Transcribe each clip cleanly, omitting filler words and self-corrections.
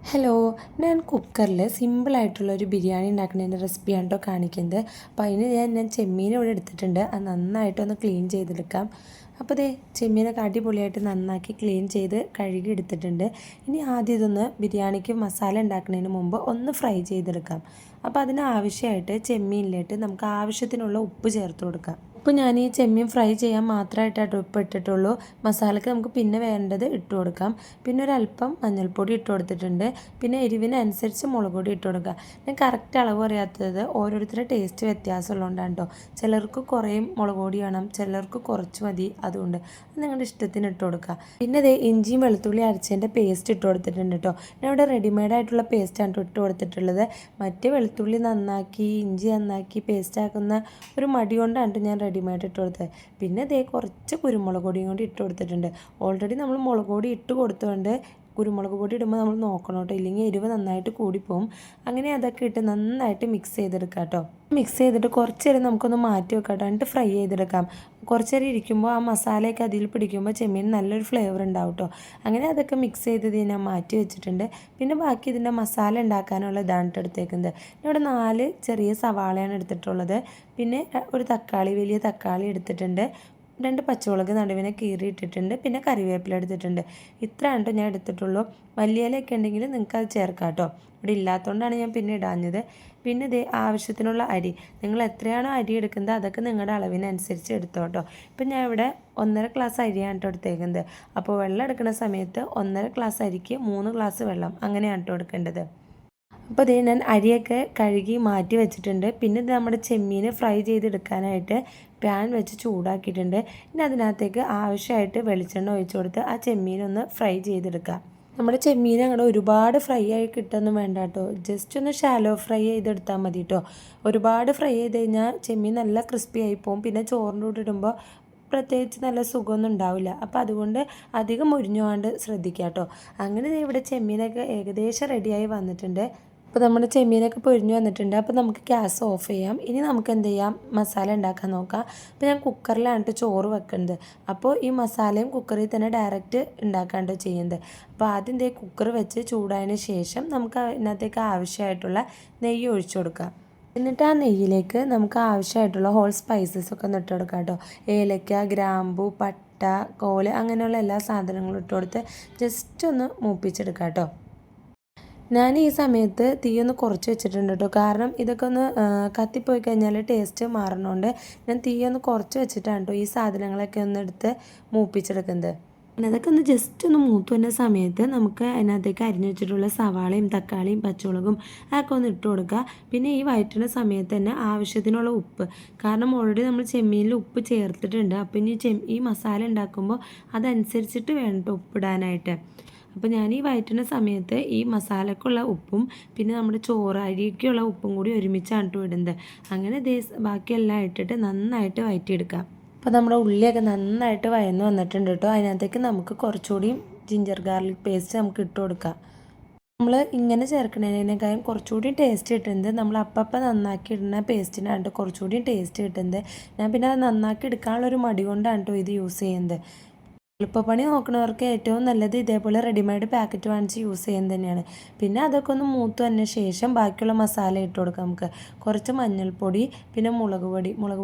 Hello, ഞാൻ കുക്കറിൽ സിമ്പിളായിട്ടുള്ളൊരു ബിരിയാണി ഉണ്ടാക്കുന്നതിൻ്റെ റെസിപ്പിയാണ് കേട്ടോ കാണിക്കുന്നത്. അപ്പോൾ അതിന് ഞാൻ ചെമ്മീൻ ഇവിടെ എടുത്തിട്ടുണ്ട്. അത് നന്നായിട്ടൊന്ന് ക്ലീൻ ചെയ്തെടുക്കാം. അപ്പോൾ ദേ ചെമ്മീനൊക്കെ അടിപൊളിയായിട്ട് നന്നാക്കി ക്ലീൻ ചെയ്ത് കഴുകി എടുത്തിട്ടുണ്ട്. ഇനി ആദ്യം ഇതൊന്ന് ബിരിയാണിക്ക് മസാല ഉണ്ടാക്കുന്നതിന് മുമ്പ് ഒന്ന് ഫ്രൈ ചെയ്തെടുക്കാം. അപ്പോൾ അതിന് ആവശ്യമായിട്ട് ചെമ്മീനിലേക്ക് നമുക്ക് ആവശ്യത്തിനുള്ള ഉപ്പ് ചേർത്ത് കൊടുക്കാം. ഉപ്പ് ഞാൻ ഈ ചെമ്മീൻ ഫ്രൈ ചെയ്യാൻ മാത്രമായിട്ടാണ് ഉപ്പ് ഇട്ടിട്ടുള്ളൂ. മസാലയ്ക്ക് നമുക്ക് പിന്നെ വേണ്ടത് ഇട്ട് കൊടുക്കാം. പിന്നെ ഒരല്പം മഞ്ഞൾപ്പൊടി ഇട്ട് കൊടുത്തിട്ടുണ്ട്. പിന്നെ എരിവിനനുസരിച്ച് മുളക് പൊടി ഇട്ട് കൊടുക്കുക. ഞാൻ കറക്റ്റ് അളവ് അറിയാത്തത് ഓരോരുത്തരുടെ ടേസ്റ്റ് വ്യത്യാസമുള്ളതുകൊണ്ടാണ് കേട്ടോ. ചിലർക്ക് കുറേ മുളക് പൊടി വേണം, ചിലർക്ക് കുറച്ച് മതി. അതുകൊണ്ട് നിങ്ങളുടെ ഇഷ്ടത്തിന് ഇട്ട് കൊടുക്കുക. പിന്നെ ഇതേ ഇഞ്ചിയും വെളുത്തുള്ളി അരച്ചതിൻ്റെ പേസ്റ്റ് ഇട്ട് കൊടുത്തിട്ടുണ്ട് കേട്ടോ. ഞാൻ ഇവിടെ റെഡിമെയ്ഡായിട്ടുള്ള പേസ്റ്റാണ് ഇട്ട് കൊടുത്തിട്ടുള്ളത്. മറ്റേ വെളുത്തുള്ളി നന്നാക്കി ഇഞ്ചി നന്നാക്കി പേസ്റ്റ് ആക്കുന്ന ഒരു മടി കൊണ്ടാണ് ഞാൻ റെഡിമെയ്ഡ് ഇട്ട് കൊടുത്തത്. പിന്നെ ഇതേ കുറച്ച് കുരുമുളക് പൊടിയും കൂടി ഇട്ട് കൊടുത്തിട്ടുണ്ട്. ഓൾറെഡി നമ്മൾ മുളക് പൊടി ഇട്ട് കൊടുത്തുകൊണ്ട് കുരുമുളക് പൊടി ഇടുമ്പോൾ നമ്മൾ നോക്കണം കേട്ടോ, ഇല്ലെങ്കിൽ എരിവ് നന്നായിട്ട് കൂടിപ്പോവും. അങ്ങനെ അതൊക്കെ ഇട്ട് നന്നായിട്ട് മിക്സ് ചെയ്തെടുക്കാം കേട്ടോ. മിക്സ് ചെയ്തിട്ട് കുറച്ച് നേരം നമുക്കൊന്ന് മാറ്റി വെക്കാം കേട്ടോ. എന്നിട്ട് ഫ്രൈ ചെയ്തെടുക്കാം. കുറച്ച് നേരം ഇരിക്കുമ്പോൾ ആ മസാലയൊക്കെ അതിൽ പിടിക്കുമ്പോൾ ചെമ്മീൻ നല്ലൊരു ഫ്ലേവർ ഉണ്ടാവും കേട്ടോ. അങ്ങനെ അതൊക്കെ മിക്സ് ചെയ്ത് ഞാൻ മാറ്റി വെച്ചിട്ടുണ്ട്. പിന്നെ ബാക്കി ഇതിൻ്റെ മസാല ഉണ്ടാക്കാനുള്ള ഇതാണ് എടുത്തേക്കുന്നത്. ഇവിടെ 4 ചെറിയ സവാളയാണ് എടുത്തിട്ടുള്ളത്. പിന്നെ ഒരു തക്കാളി, വലിയ തക്കാളി എടുത്തിട്ടുണ്ട്. 2 പച്ചമുളക് നടുവിനെ കീറിയിട്ടിട്ടുണ്ട്. പിന്നെ കറിവേപ്പില എടുത്തിട്ടുണ്ട്. ഇത്രയാണ് ഞാൻ എടുത്തിട്ടുള്ളൂ. മല്ലിയിലയൊക്കെ ഉണ്ടെങ്കിൽ നിങ്ങൾക്ക് അത് ചേർക്കാം കേട്ടോ. ഇവിടെ ഇല്ലാത്തതുകൊണ്ടാണ് ഞാൻ പിന്നെ ഇടാഞ്ഞത്. പിന്നെ ഇതേ ആവശ്യത്തിനുള്ള അരി, നിങ്ങൾ എത്രയാണോ അരി എടുക്കുന്നത് അതൊക്കെ നിങ്ങളുടെ അളവിനനുസരിച്ച് എടുത്തോ കേട്ടോ. ഇപ്പം ഞാൻ ഇവിടെ 1.5 ഗ്ലാസ് അരിയാണ് കേട്ടോ എടുത്തേക്കുന്നത്. അപ്പോൾ വെള്ളം എടുക്കുന്ന സമയത്ത് 1.5 ഗ്ലാസ് അരിക്ക് 3 ഗ്ലാസ് വെള്ളം അങ്ങനെയാണ് കേട്ടോ എടുക്കേണ്ടത്. അപ്പോൾ അതേ ഞാൻ അരിയൊക്കെ കഴുകി മാറ്റി വെച്ചിട്ടുണ്ട്. പിന്നെ ഇത് നമ്മുടെ ചെമ്മീൻ ഫ്രൈ ചെയ്തെടുക്കാനായിട്ട് പാൻ വെച്ച് ചൂടാക്കിയിട്ടുണ്ട്. ഇനി അതിനകത്തേക്ക് ആവശ്യമായിട്ട് വെളിച്ചെണ്ണ ഒഴിച്ച് കൊടുത്ത് ആ ചെമ്മീനൊന്ന് ഫ്രൈ ചെയ്തെടുക്കാം. നമ്മുടെ ചെമ്മീൻ അങ്ങനെ ഒരുപാട് ഫ്രൈ ആയി കിട്ടുമൊന്നും വേണ്ട കേട്ടോ. ജസ്റ്റ് ഒന്ന് ഷാലോ ഫ്രൈ ചെയ്തെടുത്താൽ മതി കേട്ടോ. ഒരുപാട് ഫ്രൈ ചെയ്ത് കഴിഞ്ഞാൽ ചെമ്മീൻ നല്ല ക്രിസ്പി ആയി പോകും. പിന്നെ ചോറിൻ്റെ കൂടെ ഇടുമ്പോൾ പ്രത്യേകിച്ച് നല്ല സുഖമൊന്നും ഉണ്ടാവില്ല. അപ്പോൾ അതുകൊണ്ട് അധികം മുരിഞ്ഞുകൊണ്ട് ശ്രദ്ധിക്കുക കേട്ടോ. അങ്ങനെ ഇവിടെ ചെമ്മീനൊക്കെ ഏകദേശം റെഡിയായി വന്നിട്ടുണ്ട്. അപ്പോൾ നമ്മുടെ ചെമ്മീനൊക്കെ പൊരിഞ്ഞു വന്നിട്ടുണ്ട്. അപ്പോൾ നമുക്ക് ഗ്യാസ് ഓഫ് ചെയ്യാം. ഇനി നമുക്ക് എന്ത് ചെയ്യാം, മസാല ഉണ്ടാക്കാൻ നോക്കാം. അപ്പോൾ ഞാൻ കുക്കറിലാണ് ചോറ് വെക്കുന്നത്. അപ്പോൾ ഈ മസാലയും കുക്കറിൽ തന്നെ ഡയറക്റ്റ് ഉണ്ടാക്കാണ്ട് ചെയ്യുന്നത്. അപ്പോൾ ആദ്യം കുക്കർ വെച്ച് ചൂടായതിന് ശേഷം നമുക്ക് അതിനകത്തേക്ക് ആവശ്യമായിട്ടുള്ള നെയ്യ് ഒഴിച്ചു കൊടുക്കാം. എന്നിട്ട് ആ നെയ്യിലേക്ക് നമുക്ക് ആവശ്യമായിട്ടുള്ള ഹോൾ സ്പൈസസ് ഒക്കെ ഒന്ന് ഇട്ട് കൊടുക്കാം കേട്ടോ. ഏലക്ക, ഗ്രാമ്പു, പട്ട, കോല് അങ്ങനെയുള്ള എല്ലാ സാധനങ്ങളും ഇട്ട് കൊടുത്ത് ജസ്റ്റ് ഒന്ന് മൂപ്പിച്ചെടുക്കാം കേട്ടോ. ഞാൻ ഈ സമയത്ത് തീയൊന്ന് കുറച്ച് വെച്ചിട്ടുണ്ട് കേട്ടോ. കാരണം ഇതൊക്കെ ഒന്ന് കത്തിപ്പോയി കഴിഞ്ഞാൽ ടേസ്റ്റ് മാറണോണ്ട് ഞാൻ തീയൊന്ന് കുറച്ച് വെച്ചിട്ടാണ് കേട്ടോ ഈ സാധനങ്ങളൊക്കെ ഒന്ന് എടുത്ത് മൂപ്പിച്ചെടുക്കുന്നത്. പിന്നെ അതൊക്കെ ഒന്ന് ജസ്റ്റ് ഒന്ന് മൂത്ത് വന്ന സമയത്ത് നമുക്ക് അതിനകത്തേക്ക് അരിഞ്ഞു വെച്ചിട്ടുള്ള സവാളയും തക്കാളിയും പച്ചമുളകും അതൊക്കെ ഒന്ന് ഇട്ട് കൊടുക്കുക. പിന്നെ ഈ വഴറ്റുന്ന സമയത്ത് തന്നെ ആവശ്യത്തിനുള്ള ഉപ്പ്, കാരണം ഓൾറെഡി നമ്മൾ ചെമ്മീനിൽ ഉപ്പ് ചേർത്തിട്ടുണ്ട്. അപ്പം ഇനി ഈ മസാല ഉണ്ടാക്കുമ്പോൾ അതനുസരിച്ചിട്ട് വേണം കേട്ടോ ഉപ്പിടാനായിട്ട്. അപ്പോൾ ഞാൻ ഈ വഴറ്റുന്ന സമയത്ത് ഈ മസാലക്കുള്ള ഉപ്പും പിന്നെ നമ്മുടെ ചോറ് അരിക്കുള്ള ഉപ്പും കൂടി ഒരുമിച്ചാണ് കേട്ടോ ഇടുന്നത്. അങ്ങനെ ബാക്കിയെല്ലാം ഇട്ടിട്ട് നന്നായിട്ട് വഴറ്റിയെടുക്കാം. അപ്പോൾ നമ്മുടെ ഉള്ളിയൊക്കെ നന്നായിട്ട് വഴന്ന് വന്നിട്ടുണ്ട് കേട്ടോ. അതിനകത്തേക്ക് നമുക്ക് കുറച്ചുകൂടി ജിഞ്ചർ ഗാർലിക് പേസ്റ്റ് നമുക്ക് ഇട്ട് കൊടുക്കാം. നമ്മൾ ഇങ്ങനെ ചേർക്കുന്നതിനേക്കാളും കുറച്ചുകൂടി ടേസ്റ്റ് കിട്ടുന്നത് നമ്മൾ അപ്പം നന്നാക്കി ഇടുന്ന പേസ്റ്റിനാണ് കുറച്ചുകൂടി ടേസ്റ്റ് കിട്ടുന്നത്. ഞാൻ പിന്നെ അത് നന്നാക്കി എടുക്കാനുള്ളൊരു മടി കൊണ്ടാണ് കേട്ടോ ഇത് യൂസ് ചെയ്യുന്നത്. എളുപ്പപ്പണി നോക്കുന്നവർക്ക് ഏറ്റവും നല്ലത് ഇതേപോലെ റെഡിമെയ്ഡ് പാക്കറ്റ് വാങ്ങിച്ച് യൂസ് ചെയ്യുന്നത് തന്നെയാണ്. പിന്നെ അതൊക്കെ ഒന്ന് മൂത്ത് വന്ന ശേഷം ബാക്കിയുള്ള മസാല ഇട്ട് കൊടുക്കാം. നമുക്ക് കുറച്ച് മഞ്ഞൾപ്പൊടി, പിന്നെ മുളക്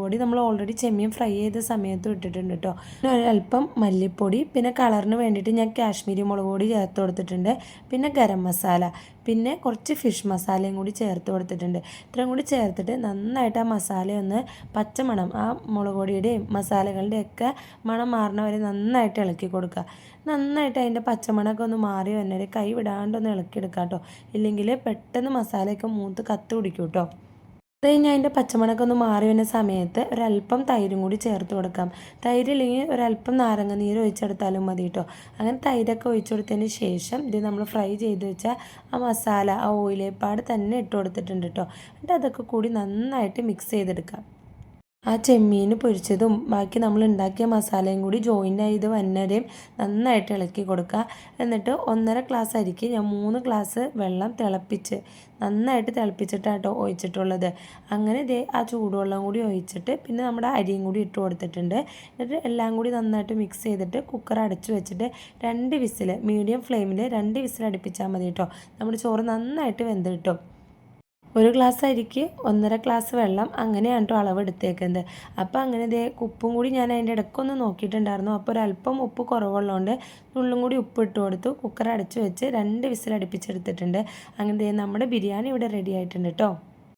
പൊടി നമ്മൾ ഓൾറെഡി ചെമ്മീൻ ഫ്രൈ ചെയ്ത സമയത്ത് ഇട്ടിട്ടുണ്ട് കേട്ടോ. പിന്നെ ഒരല്പം മല്ലിപ്പൊടി, പിന്നെ കളറിന് വേണ്ടിയിട്ട് ഞാൻ കാശ്മീരി മുളക് പൊടി ചേർത്ത് കൊടുത്തിട്ടുണ്ട്. പിന്നെ ഗരം മസാല, പിന്നെ കുറച്ച് ഫിഷ് മസാലയും കൂടി ചേർത്ത് കൊടുത്തിട്ടുണ്ട്. ഇത്രയും കൂടി ചേർത്തിട്ട് നന്നായിട്ട് ആ മസാലയൊന്ന് പച്ചമണം, ആ മുളക് പൊടിയുടെയും മസാലകളുടെയൊക്കെ മണം മാറണ വരെ നന്നായിട്ട് ഇളക്കി കൊടുക്കുക. നന്നായിട്ട് അതിൻ്റെ പച്ചമണമൊക്കെ ഒന്ന് മാറി വന്നേരെ കൈ വിടാണ്ടൊന്ന് ഇളക്കിയെടുക്കാം കേട്ടോ. ഇല്ലെങ്കിൽ പെട്ടെന്ന് മസാലയൊക്കെ മൂത്ത് കത്ത് പിടിക്കും കേട്ടോ. അത് കഴിഞ്ഞ് അതിൻ്റെ പച്ചമണമൊക്കെ ഒന്ന് മാറി വരുന്ന സമയത്ത് ഒരല്പം തൈരും കൂടി ചേർത്ത് കൊടുക്കാം. തൈരില്ലെങ്കിൽ ഒരല്പം നാരങ്ങ നീര് ഒഴിച്ചെടുത്താലും മതി കേട്ടോ. അങ്ങനെ തൈരൊക്കെ ഒഴിച്ചു കൊടുത്തതിന് ശേഷം ഇത് നമ്മൾ ഫ്രൈ ചെയ്ത് വെച്ചാൽ ആ മസാല ആ ഓയിലേപ്പാട് തന്നെ ഇട്ട് കൊടുത്തിട്ടുണ്ട് കേട്ടോ. എന്നിട്ട് അതൊക്കെ കൂടി നന്നായിട്ട് മിക്സ് ചെയ്തെടുക്കാം. ആ ചെമ്മീൻ പൊരിച്ചതും ബാക്കി നമ്മൾ ഉണ്ടാക്കിയ മസാലയും കൂടി ജോയിൻ്റ് ചെയ്ത് വന്നവരെയും നന്നായിട്ട് ഇളക്കി കൊടുക്കുക. എന്നിട്ട് 1.5 ഗ്ലാസ് അരിക്ക് ഞാൻ 3 ഗ്ലാസ് വെള്ളം തിളപ്പിച്ച് നന്നായിട്ട് തിളപ്പിച്ചിട്ടാട്ടോ ഒഴിച്ചിട്ടുള്ളത്. അങ്ങനെ ഇതേ ആ ചൂടുവെള്ളം കൂടി ഒഴിച്ചിട്ട് പിന്നെ നമ്മുടെ അരിയും കൂടി ഇട്ട് കൊടുത്തിട്ടുണ്ട്. എന്നിട്ട് എല്ലാം കൂടി നന്നായിട്ട് മിക്സ് ചെയ്തിട്ട് കുക്കർ അടച്ചു വെച്ചിട്ട് 2 വിസിൽ മീഡിയം ഫ്ലെയിമിൽ 2 വിസിൽ അടുപ്പിച്ചാൽ മതി കേട്ടോ. നമ്മുടെ ചോറ് നന്നായിട്ട് വെന്ത് കിട്ടും. 1 ഗ്ലാസ് അരിക്ക് 1.5 ഗ്ലാസ് വെള്ളം അങ്ങനെയാണ് കേട്ടോ അളവ് എടുത്തേക്കുന്നത്. അപ്പോൾ അങ്ങനെ ഇതേ ഉപ്പും കൂടി ഞാൻ അതിൻ്റെ ഇടയ്ക്കൊന്ന് നോക്കിയിട്ടുണ്ടായിരുന്നു. അപ്പോൾ ഒരല്പം ഉപ്പ് കുറവുള്ളതുകൊണ്ട് നുള്ളും കൂടി ഉപ്പ് ഇട്ട് കൊടുത്തു. കുക്കർ അടച്ചു വെച്ച് 2 വിസിൽ അടുപ്പിച്ചെടുത്തിട്ടുണ്ട്. അങ്ങനെ നമ്മുടെ ബിരിയാണി ഇവിടെ റെഡി ആയിട്ടുണ്ട് കേട്ടോ.